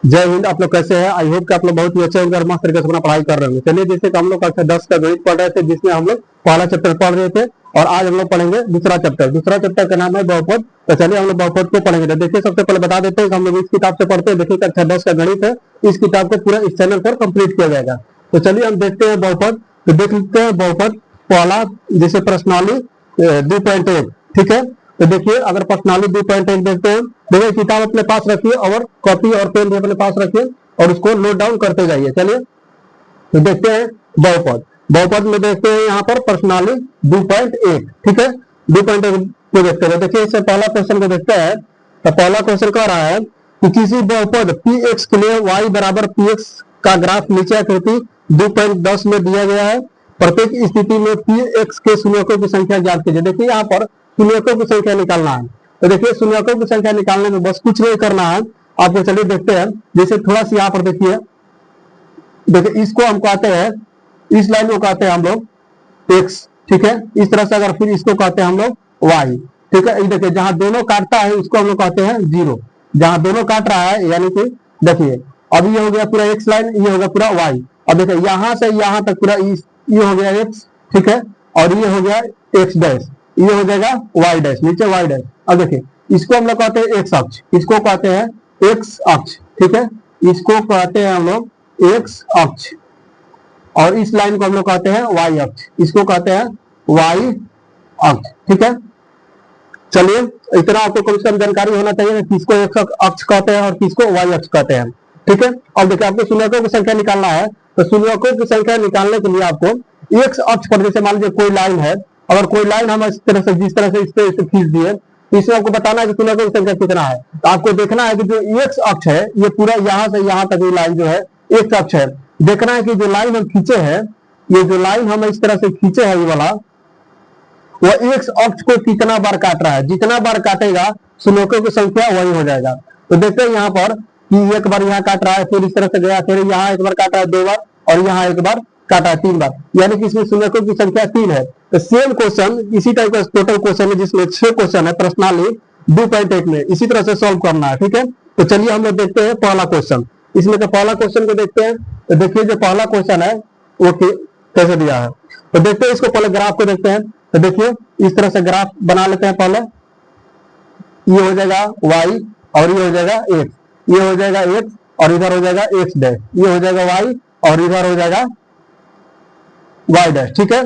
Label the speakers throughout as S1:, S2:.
S1: जय हिंद। आप लोग कैसे हैं? आई होप कि आप लोग बहुत ही अच्छे होंगे और मस्त तरीके से अपना पढ़ाई कर रहे होंगे। चलिए, जैसे कि हम लोग कक्षा 10 का गणित पढ़ रहे थे, जिसमें हम लोग पहला चैप्टर पढ़ रहे थे और आज हम लोग पढ़ेंगे दूसरा चैप्टर। दूसरा चैप्टर का नाम है बहुपद। तो चलिए हम लोग बहुपद को पढ़ेंगे। तो देखिए, सबसे पहले बता देते हैं कि हम लोग इस किताब से पढ़ते हैं। देखिए, कक्षा 10 का गणित है, इस किताब को पूरा इस चैनल पर कंप्लीट किया जाएगा। तो चलिए हम देखते हैं बहुपद। तो देख लेते हैं बहुपद पहला, जैसे प्रश्नावली 2.1। ठीक है, तो देखिए, अगर प्रश्नावली 2.1 देखते हैं, देखिए किताब अपने पास रखिए और कॉपी और पेन भी अपने पास रखिए और उसको नोट डाउन करते जाइए। चलिए, तो देखते हैं बहुपद। बहुपद में देखते हैं यहाँ पर प्रश्नावली 2.1। ठीक है, 2.1 को देखते हैं। देखिए, इससे पहला क्वेश्चन को देखते हैं। तो पहला क्वेश्चन कह रहा है कि किसी बहुपद px के लिए y बराबर px का ग्राफ नीचे आकृति 2.10 में दिया गया है। प्रत्येक स्थिति में px के शून्यकों की संख्या ज्ञात कीजिए। देखिए, यहाँ पर शून्यकों की संख्या निकालना है। तो देखिए, शून्यकों की संख्या निकालने में बस कुछ नहीं करना है आपको। चलिए देखते हैं। जैसे थोड़ा सा यहाँ पर देखिए, इसको हम कहते हैं, इस लाइन को कहते हैं हम लोग x। ठीक है, इस तरह से अगर फिर इसको कहते हैं हम लोग y। ठीक है, ये देखिए, जहां दोनों काटता है उसको हम लोग कहते हैं 0। जहां दोनों काट रहा है, यानी कि देखिए, अब ये हो गया पूरा x लाइन, ये हो गया पूरा y। अब देखिए, यहां से यहां तक पूरा ये हो गया x। ठीक है, और ये हो गया x डैश, ये हो जाएगा y डैश, नीचे y डैश। अब देखिए, इसको हम लोग कहते हैं x अक्ष, इसको कहते हैं x अक्ष। ठीक है, इसको कहते हैं हम लोग x अक्ष, और इस लाइन को हम लोग कहते हैं y अक्ष, इसको कहते हैं y अक्ष। ठीक है, चलिए, इतना आपको कम से कम जानकारी होना चाहिए कि किसको x अक्ष कहते हैं और किसको y अक्ष कहते हैं। ठीक है, अब देखिए, आपको शून्यकों की संख्या निकालना है। तो शून्यकों की संख्या निकालने के लिए आपको x अक्ष पर, जैसे मान लीजिए कोई लाइन है, अगर कोई लाइन हम इस तरह से, जिस तरह से इस पे खींच दिए, तो इसमें आपको बताना है कि शून्यकों की संख्या कितना है। तो आपको देखना है कि जो x अक्ष है, ये पूरा यहाँ से यहाँ तक ये लाइन जो है x अक्ष है। देखना है कि जो लाइन हम खींचे हैं, ये जो लाइन हम इस तरह से खींचे हैं, ये वाला, वो x अक्ष को कितना बार काट रहा है। जितना बार काटेगा शून्यकों की संख्या वही हो जाएगा। तो देखते हैं यहाँ पर कि एक बार यहाँ काट रहा है, फिर इस तरह से गया, फिर यहाँ एक बार काटा है 2 बार, और यहाँ एक बार काटा है 3 बार, यानी कि इसमें शून्यकों की संख्या 3 है। तो सेम क्वेश्चन, इसी टाइप का टोटल क्वेश्चन है, जिसमें 6 क्वेश्चन है प्रश्नावली 2.1 में, इसी तरह से सॉल्व करना है। ठीक है, तो चलिए हम लोग देखते हैं पहला क्वेश्चन। इसमें तो पहला क्वेश्चन को देखते हैं। तो देखिए, जो पहला क्वेश्चन है वो कैसे दिया है। तो देखते हैं, इसको पहले ग्राफ को देखते हैं। तो देखिए, इस तरह से ग्राफ बना लेते हैं पहले। ये हो जाएगा y और ये हो जाएगा x, ये हो जाएगा x और इधर हो जाएगा x डैश, ये हो जाएगा y और इधर हो जाएगा y डैश। ठीक है,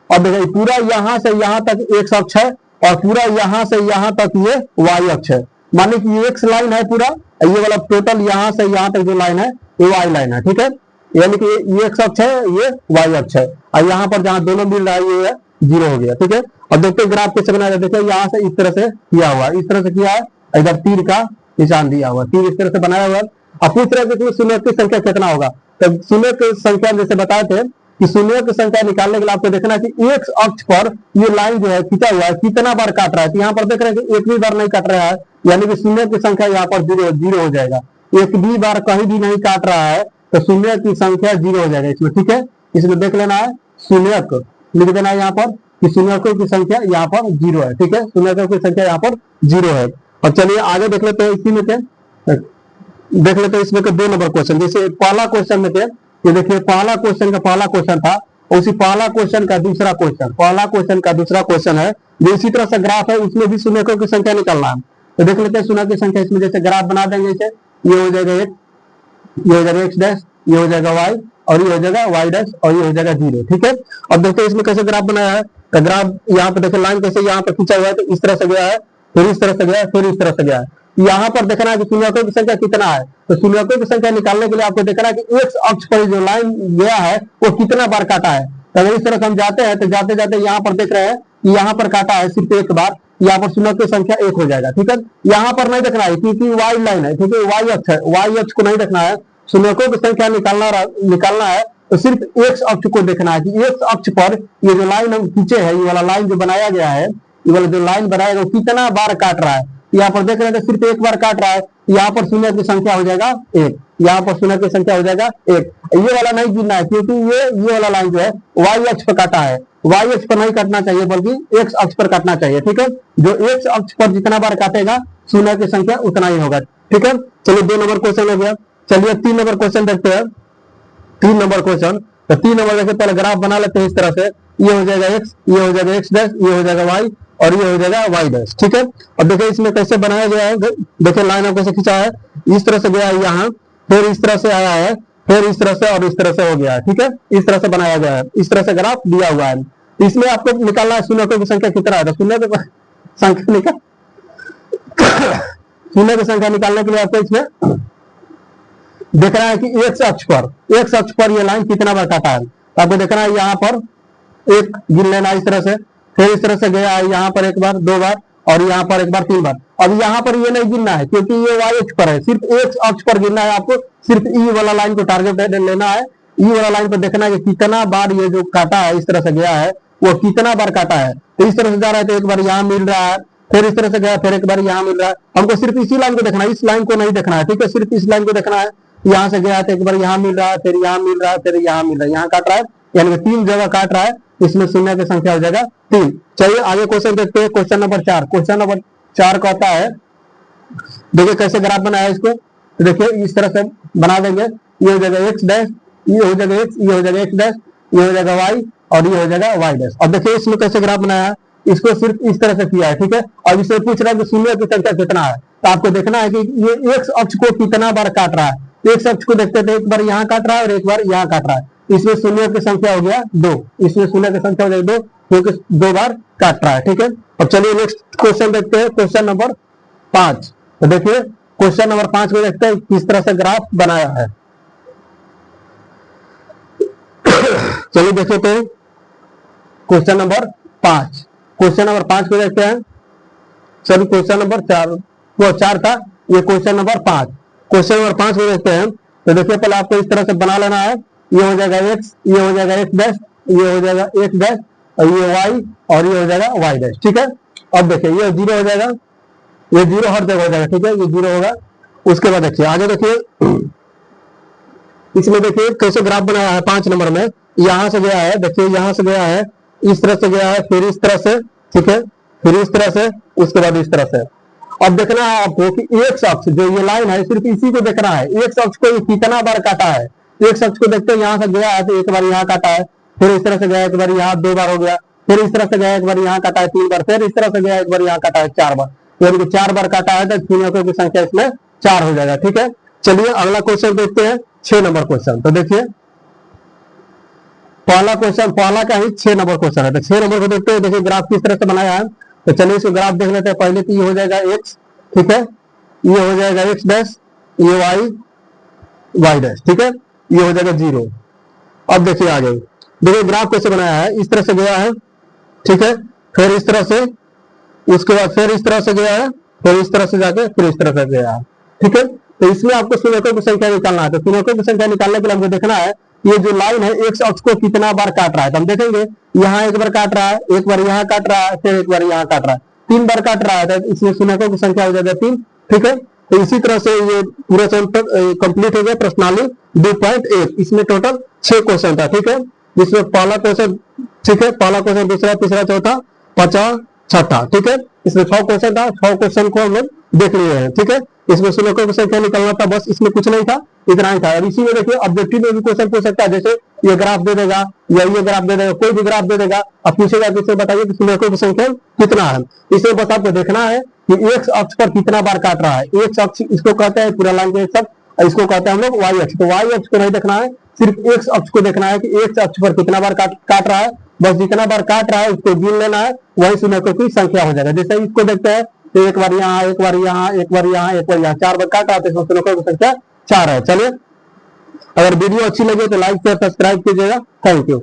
S1: अब देखिए, पूरा यहाँ से यहाँ तक x अक्ष है और पूरा यहाँ से यहाँ तक ये y अक्ष है। मानिए कि ये x लाइन है पूरा, ये वाला टोटल यहाँ से यहाँ तक जो लाइन है ये y लाइन है। ठीक है, यानी कि ये x अक्ष है, ये y अक्ष है, और यहाँ पर जहां दोनों मिल रहा है ये 0 हो गया। ठीक है, अब देखते हैं ग्राफ कैसे बनाया। देखिए, यहाँ से इस तरह से किया हुआ है, इस तरह से किया है, इधर तीर का निशान दिया हुआ, तीर इस तरह से बनाया हुआ है। अब पूछ रहे थे कि शून्य की संख्या कितना होगा। तो शून्य की संख्या जैसे बताए थे कि शून्य की संख्या निकालने के लिए आपको देखना है कि x अक्ष पर ये लाइन जो है खींचा हुआ है कितना बार काट रहा है। तो यहाँ पर देख रहे हैं कि एक भी बार नहीं काट रहा है, यानी कि शून्य की संख्या यहाँ पर 0 हो जाएगा। एक भी बार कहीं भी नहीं काट रहा है तो शून्य की संख्या 0 हो जाएगा इसमें। ठीक है, इसमें देख लेना है, शून्यक लिख देना है यहाँ पर कि शून्यकों की संख्या यहाँ पर 0 है। ठीक है, शून्यकों की संख्या यहाँ पर 0 है। और चलिए आगे देख लेते हैं, इसी में क्या देख लेते हैं, इसमें के 2 नंबर क्वेश्चन। जैसे पहला क्वेश्चन में थे, ये देखिए, पहला क्वेश्चन का पहला क्वेश्चन था, उसी पहला क्वेश्चन का दूसरा क्वेश्चन, पहला क्वेश्चन का दूसरा क्वेश्चन है जो इसी तरह से ग्राफ है, उसमें भी शून्यकों की संख्या निकालना है। तो देख लेते हैं शून्य की संख्या। इसमें जैसे ग्राफ बना देंगे, जैसे ये हो जाएगा 1, ये हो जाएगा x डैश, ये हो जाएगा y और ये हो जाएगा y डैश और ये हो जाएगा 0। ठीक है, अब देखते हैं इसमें कैसे ग्राफ बनाया है। तो ग्राफ यहाँ पे देखिए, लाइन कैसे यहाँ पे खींचा हुआ है, तो इस तरह से गया है, फिर इस तरह से गया है, फिर इस तरह से गया है। यहाँ पर देखना है कि शून्यकों की संख्या कितना है। तो शून्यकों की संख्या निकालने के लिए आपको देखना है कि x अक्ष पर जो लाइन गया है वो कितना बार काटा है। तो अगर इस तरह से हम जाते हैं तो जाते जाते यहाँ पर देख रहे हैं कि यहाँ पर काटा है सिर्फ एक बार, यहाँ पर शून्य की संख्या 1 हो जाएगा। ठीक है, यहाँ पर नहीं देखना है क्योंकि y लाइन है, ठीक है, y अक्ष है, y अक्ष को नहीं देखना है। शून्यकों की संख्या निकालना है तो सिर्फ x अक्ष को देखना है कि x अक्ष पर ये जो लाइन हम खींचे है, ये वाला लाइन जो बनाया गया है, ये वाला जो लाइन बनाया गया वो कितना बार काट रहा है। यहाँ पर देख रहे हैं सिर्फ एक बार काट रहा है, यहाँ पर शून्य की संख्या हो जाएगा 1, यहाँ पर शून्य की संख्या हो जाएगा 1। ये वाला नहीं गिनना है क्योंकि ये वाला लाइन जो है y अक्ष पर काटा है, y अक्ष पर नहीं काटना चाहिए बल्कि x अक्ष पर काटना चाहिए। ठीक है, जो x अक्ष पर जितना बार काटेगा शून्य की संख्या उतना ही होगा। ठीक है, चलिए 2 नंबर क्वेश्चन हो गया। चलिए 3 नंबर क्वेश्चन देखते हैं। 3 नंबर क्वेश्चन, तो 3 नंबर देखिए, पहले ग्राफ बना लेते हैं इस तरह से। ये हो जाएगा x, ये हो जाएगा x डैश, ये हो जाएगा y और ये हो जाएगा y डैश। ठीक है, अब देखिए इसमें कैसे बनाया गया है, देखिए लाइन कैसे खींचा है, इस तरह से गया है यहाँ, फिर इस तरह से आया है, फिर इस तरह से और इस तरह से हो गया है। ठीक है, इस तरह से बनाया गया है, इस तरह से ग्राफ दिया हुआ है। इसमें आपको निकालना है शून्य की संख्या कितना है, तो शून्य की संख्या निकाल शून्य की संख्या निकालने के लिए आपको इसमें देखना है कि एक्स अक्ष पर ये लाइन कितना बार काटा है। आपको देखना है यहाँ पर एक गिन लेना इस तरह से, फिर इस तरह से गया है यहाँ पर एक बार, 2 बार और यहाँ पर एक बार, 3 बार। अब यहाँ पर ये नहीं गिनना है क्योंकि ये y अक्ष पर है, सिर्फ एक्स अक्ष पर गिनना है आपको। सिर्फ ई वाला लाइन को टारगेट लेना है, ई वाला लाइन पर देखना है कि कितना बार ये जो काटा है, इस तरह से गया है, वो कितना बार काटा है। तो इस तरह से जा रहा है तो एक बार यहाँ मिल रहा है, फिर इस तरह से गया, फिर एक बार यहाँ मिल रहा है। हमको सिर्फ इसी लाइन को देखना है, इस लाइन को नहीं देखना है। ठीक है, सिर्फ इस लाइन को देखना है। यहाँ से गया तो एक बार यहाँ मिल रहा है, फिर यहाँ मिल रहा है, फिर यहाँ मिल रहा है, यहाँ काट रहा है, यानी कि 3 जगह काट रहा है। इसमें शून्य की संख्या हो जाएगा 3। चलिए आगे क्वेश्चन देखते हैं, क्वेश्चन नंबर 4। क्वेश्चन नंबर 4 कहता है, देखिए कैसे ग्राफ बनाया इसको, तो देखिए इस तरह से बना देंगे। ये हो जाएगा x डैश, ये हो जाएगा x, ये हो जाएगा x डैश, ये हो जाएगा y और ये हो जाएगा y डैश। अब देखिए इसमें कैसे ग्राफ बनाया है, इसको सिर्फ इस तरह से किया है। ठीक है, अब इसे पूछ रहा है कि शून्य की संख्या कितना है, तो आपको देखना है कि ये x अक्ष को कितना बार काट रहा है। x अक्ष को देखते थे, एक बार यहाँ काट रहा है और एक बार यहाँ काट रहा है। इसमें शून्य की संख्या हो गया 2, इसमें शून्य की संख्या हो जाएगी 2 क्योंकि 2 बार काट रहा है। ठीक है, अब चलिए नेक्स्ट क्वेश्चन देखते हैं, क्वेश्चन नंबर 5। तो देखिए क्वेश्चन नंबर 5 को देखते हैं किस तरह से ग्राफ बनाया है। चलिए देखिए तो क्वेश्चन नंबर 5, क्वेश्चन नंबर 5 को देखते हैं। चलिए क्वेश्चन नंबर 4, वो 4 था, ये क्वेश्चन नंबर 5। क्वेश्चन नंबर 5 को देखते हैं। तो देखिए पहले आपको इस तरह से बना लेना है, ये हो जाएगा x, ये हो जाएगा x डैश, ये हो जाएगा x डैश और ये y और ये हो जाएगा y डैश। ठीक है, अब देखिए ये 0 हो जाएगा, ये 0 हर जगह हो जाएगा। ठीक है, ये 0 होगा। उसके बाद देखिए आगे देखिए, इसमें देखिए कैसे ग्राफ बनाया है 5 नंबर में। यहाँ से गया है, देखिए यहाँ से गया है, इस तरह से गया है, फिर इस तरह से, ठीक है, फिर इस तरह से, उसके बाद इस तरह से। अब देखना है आपको कि एक्स अक्ष जो ये लाइन है, सिर्फ इसी को देखना है, एक्स अक्ष को कितना बार काटा है। एक्स अक्ष को देखते हैं, यहाँ से गया है तो एक बार यहाँ काटा है, फिर इस तरह से गया एक बार यहाँ 2 बार हो गया, फिर इस तरह से गया एक बार यहाँ काटा है 3 बार, फिर इस तरह से गया एक बार यहाँ काटा है 4 बार, यानी कि 4 बार काटा है तो शून्यों की संख्या इसमें 4 हो जाएगा। ठीक है, चलिए अगला क्वेश्चन देखते हैं, 6 नंबर क्वेश्चन। तो देखिए पहला क्वेश्चन, पहला का ही 6 नंबर क्वेश्चन है। तो 6 नंबर को देखते हैं, देखिए ग्राफ किस तरह से बनाया है। तो चलिए इसको ग्राफ देख लेते हैं। पहले तो ये हो जाएगा x, ठीक है, ये हो जाएगा x डैश, ये y डैश, ठीक है, ये हो जाएगा 0। अब देखिए आगे, देखिए ग्राफ कैसे बनाया है, इस तरह से गया है, ठीक है, फिर इस तरह से, उसके बाद फिर इस तरह से गया है, फिर इस तरह से जाके फिर इस तरह से गया है। ठीक है, तो इसमें आपको शून्यों की संख्या निकालना है। तो शून्यों की संख्या निकालने के लिए हमको देखना है ये जो लाइन है एक्स अक्ष को कितना बार काट रहा है। तो हम देखेंगे यहाँ एक बार काट रहा है, एक बार यहाँ काट रहा है, फिर एक बार यहाँ काट रहा है, 3 बार काट रहा है, तो इसमें शून्यों की संख्या हो जाएगा 3। ठीक है, तो इसी तरह से ये पूरा चैप्टर कंप्लीट हो गया प्रश्नावली 2.1। इसमें टोटल 6 क्वेश्चन था। ठीक है, जिसमें पहला क्वेश्चन, ठीक है, पहला क्वेश्चन, दूसरा, तीसरा, चौथा, पांचवा, छठा। ठीक है, इसमें 6 क्वेश्चन था, 6 क्वेश्चन को हम लोग देख लिए हैं। ठीक है, इसमें शून्यों की संख्या निकालना था, बस इसमें कुछ नहीं था, इतना ही था। अब इसी में देखिए ऑब्जेक्टिव में भी क्वेश्चन पूछ सकता है, जैसे ये ग्राफ दे देगा या ये ग्राफ दे देगा, कोई भी ग्राफ दे देगा, अब पूछेगा कि इसे बताइए कि शून्यों की संख्या कितना है। इसमें बस आपको देखना है कि एक्स अक्ष पर कितना बार काट रहा है। एक्स अक्ष इसको कहते हैं, पूरा लाइन के एक्स अक्ष, इसको कहते हैं हम लोग वाई अक्ष। तो वाई अक्ष को नहीं देखना है, सिर्फ एक्स अक्ष को देखना है कि एक्स अक्ष पर कितना बार काट रहा है। बस जितना बार काट रहा है उसको गिन लेना है, वही शून्यों की संख्या हो जाएगा। जैसे इसको देखते हैं तो एक बार यहाँ, एक बार यहाँ, एक बार यहाँ, एक बार यहाँ, 4 बार काटा तो इसमें शून्यों की संख्या 4 है। चलिए, अगर वीडियो अच्छी लगे तो लाइक शेयर सब्सक्राइब कीजिएगा। Thank you.